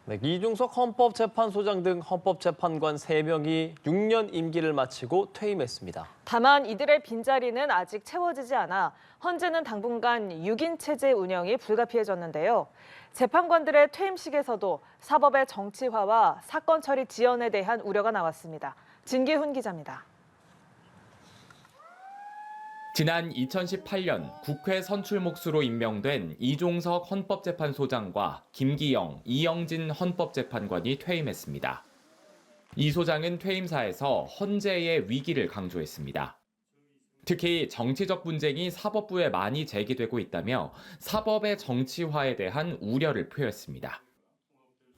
네, 이중석 헌법재판소장 등 헌법재판관 3명이 6년 임기를 마치고 퇴임했습니다. 다만 이들의 빈자리는 아직 채워지지 않아 헌재는 당분간 6인 체제 운영이 불가피해졌는데요. 재판관들의 퇴임식에서도 사법의 정치화와 사건 처리 지연에 대한 우려가 나왔습니다. 진기훈 기자입니다. 지난 2018년 국회 선출 몫으로 임명된 이종석 헌법재판소장과 김기영, 이영진 헌법재판관이 퇴임했습니다. 이 소장은 퇴임사에서 헌재의 위기를 강조했습니다. 특히 정치적 분쟁이 사법부에 많이 제기되고 있다며 사법의 정치화에 대한 우려를 표했습니다.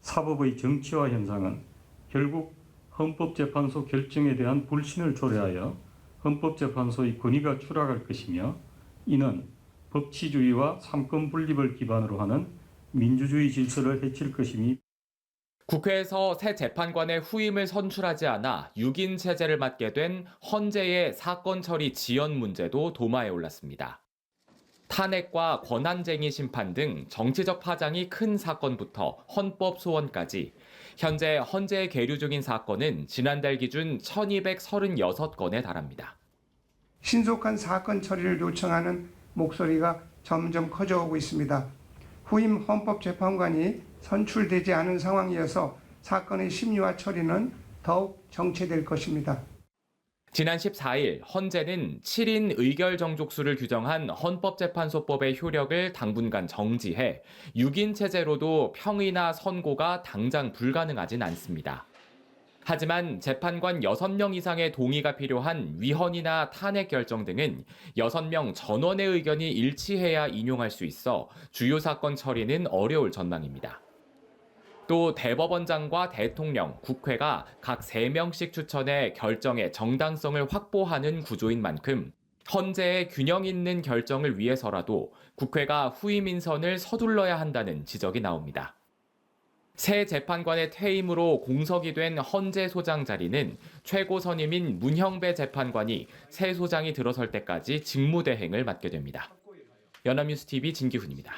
사법의 정치화 현상은 결국 헌법재판소 결정에 대한 불신을 초래하여 헌법재판소의 권위가 추락할 것이며, 이는 법치주의와 삼권 분립을 기반으로 하는 민주주의 질서를 해칠 것이니 국회에서 새 재판관의 후임을 선출하지 않아 6인 체제를 맡게 된 헌재의 사건 처리 지연 문제도 도마에 올랐습니다. 탄핵과 권한쟁의 심판 등 정치적 파장이 큰 사건부터 헌법 소원까지 현재 헌재에 계류 중인 사건은 지난달 기준 1236건에 달합니다. 신속한 사건 처리를 요청하는 목소리가 점점 커져오고 있습니다. 후임 헌법재판관이 선출되지 않은 상황이어서 사건의 심리와 처리는 더욱 정체될 것입니다. 지난 14일 헌재는 7인 의결 정족수를 규정한 헌법재판소법의 효력을 당분간 정지해 6인 체제로도 평의나 선고가 당장 불가능하진 않습니다. 하지만 재판관 6명 이상의 동의가 필요한 위헌이나 탄핵 결정 등은 6명 전원의 의견이 일치해야 인용할 수 있어 주요 사건 처리는 어려울 전망입니다. 또 대법원장과 대통령, 국회가 각 3명씩 추천해 결정의 정당성을 확보하는 구조인 만큼 헌재의 균형 있는 결정을 위해서라도 국회가 후임 인선을 서둘러야 한다는 지적이 나옵니다. 새 재판관의 퇴임으로 공석이 된 헌재 소장 자리는 최고 선임인 문형배 재판관이 새 소장이 들어설 때까지 직무대행을 맡게 됩니다. 연합뉴스TV 진기훈입니다.